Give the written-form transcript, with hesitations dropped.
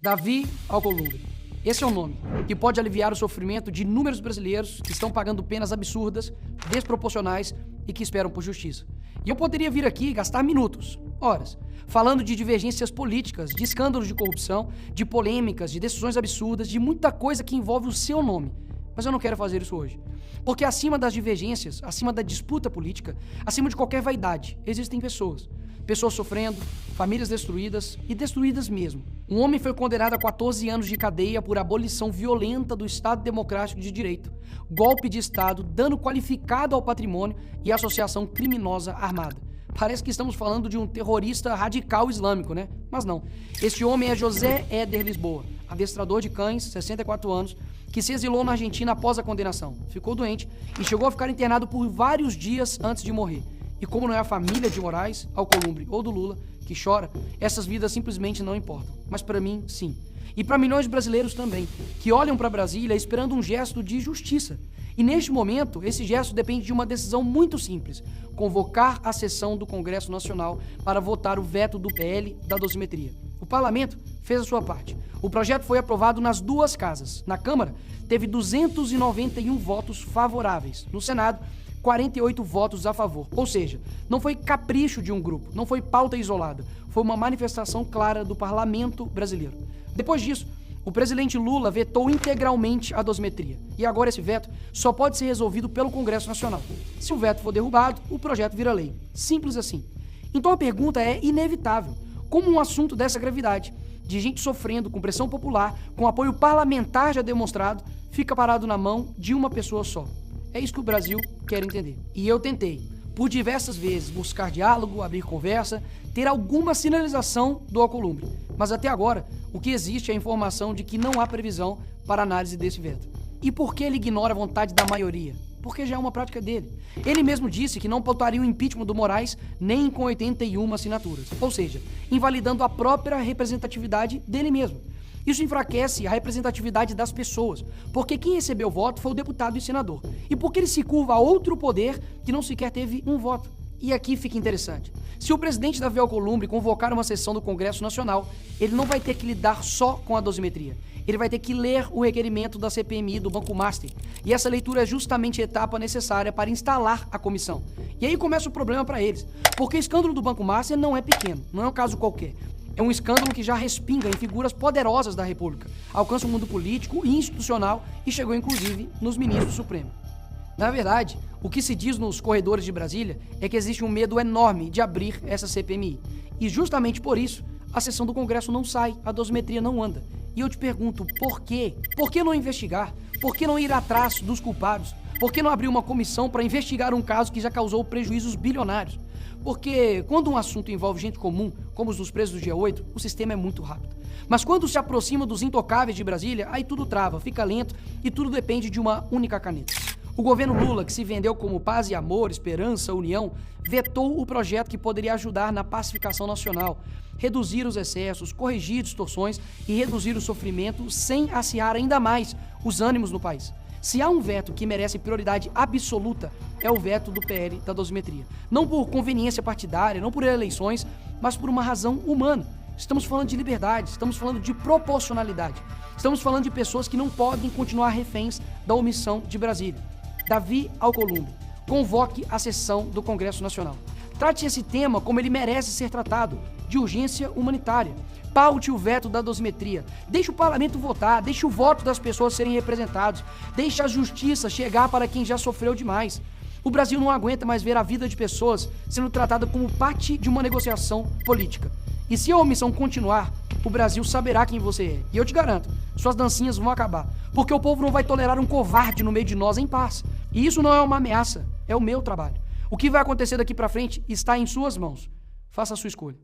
Davi Alcolumbre. Esse é o nome que pode aliviar o sofrimento de inúmeros brasileiros que estão pagando penas absurdas, desproporcionais e que esperam por justiça. E eu poderia vir aqui e gastar minutos, horas, falando de divergências políticas, de escândalos de corrupção, de polêmicas, de decisões absurdas, de muita coisa que envolve o seu nome. Mas eu não quero fazer isso hoje. Porque acima das divergências, acima da disputa política, acima de qualquer vaidade, existem pessoas. Pessoas sofrendo, famílias destruídas e destruídas mesmo. Um homem foi condenado a 14 anos de cadeia por abolição violenta do Estado Democrático de Direito, golpe de Estado, dano qualificado ao patrimônio e associação criminosa armada. Parece que estamos falando de um terrorista radical islâmico, né? Mas não. Este homem é José Éder Lisboa, adestrador de cães, 64 anos, que se exilou na Argentina após a condenação. Ficou doente e chegou a ficar internado por vários dias antes de morrer. E como não é a família de Moraes, Alcolumbre ou do Lula que chora, essas vidas simplesmente não importam. Mas para mim, sim. E para milhões de brasileiros também, que olham para Brasília esperando um gesto de justiça. E neste momento, esse gesto depende de uma decisão muito simples: convocar a sessão do Congresso Nacional para votar o veto do PL da dosimetria. O parlamento fez a sua parte. O projeto foi aprovado nas duas casas. Na Câmara, teve 291 votos favoráveis. No Senado, 48 votos a favor. Ou seja, não foi capricho de um grupo, não foi pauta isolada. Foi uma manifestação clara do parlamento brasileiro. Depois disso, o presidente Lula vetou integralmente a dosimetria. E agora esse veto só pode ser resolvido pelo Congresso Nacional. Se o veto for derrubado, o projeto vira lei. Simples assim. Então a pergunta é inevitável. Como um assunto dessa gravidade, de gente sofrendo com pressão popular, com apoio parlamentar já demonstrado, fica parado na mão de uma pessoa só? É isso que o Brasil quer entender. E eu tentei, por diversas vezes, buscar diálogo, abrir conversa, ter alguma sinalização do Alcolumbre. Mas até agora, o que existe é a informação de que não há previsão para análise desse veto. E por que ele ignora a vontade da maioria? Porque já é uma prática dele. Ele mesmo disse que não pautaria o impeachment do Moraes nem com 81 assinaturas. Ou seja, invalidando a própria representatividade dele mesmo. Isso enfraquece a representatividade das pessoas, porque quem recebeu o voto foi o deputado e senador. E porque ele se curva a outro poder que não sequer teve um voto. E aqui fica interessante. Se o presidente Davi Alcolumbre convocar uma sessão do Congresso Nacional, ele não vai ter que lidar só com a dosimetria. Ele vai ter que ler o requerimento da CPMI do Banco Master. E essa leitura é justamente a etapa necessária para instalar a comissão. E aí começa o problema para eles. Porque o escândalo do Banco Master não é pequeno, não é um caso qualquer. É um escândalo que já respinga em figuras poderosas da República, alcança o mundo político e institucional e chegou inclusive nos ministros supremos. Na verdade, o que se diz nos corredores de Brasília é que existe um medo enorme de abrir essa CPMI. E justamente por isso, a sessão do Congresso não sai, a dosimetria não anda. E eu te pergunto, por quê? Por que não investigar? Por que não ir atrás dos culpados? Por que não abrir uma comissão para investigar um caso que já causou prejuízos bilionários? Porque quando um assunto envolve gente comum, como os dos presos do G8, o sistema é muito rápido. Mas quando se aproxima dos intocáveis de Brasília, aí tudo trava, fica lento e tudo depende de uma única caneta. O governo Lula, que se vendeu como paz e amor, esperança, união, vetou o projeto que poderia ajudar na pacificação nacional, reduzir os excessos, corrigir distorções e reduzir o sofrimento sem acirrar ainda mais os ânimos no país. Se há um veto que merece prioridade absoluta, é o veto do PL da dosimetria. Não por conveniência partidária, não por eleições, mas por uma razão humana. Estamos falando de liberdade, estamos falando de proporcionalidade. Estamos falando de pessoas que não podem continuar reféns da omissão de Brasília. Davi Alcolumbre, convoque a sessão do Congresso Nacional. Trate esse tema como ele merece ser tratado, de urgência humanitária. Paute o veto da dosimetria. Deixe o parlamento votar, deixe o voto das pessoas serem representados, deixe a justiça chegar para quem já sofreu demais. O Brasil não aguenta mais ver a vida de pessoas sendo tratada como parte de uma negociação política. E se a omissão continuar, o Brasil saberá quem você é. E eu te garanto, suas dancinhas vão acabar. Porque o povo não vai tolerar um covarde no meio de nós em paz. E isso não é uma ameaça, é o meu trabalho. O que vai acontecer daqui para frente está em suas mãos. Faça a sua escolha.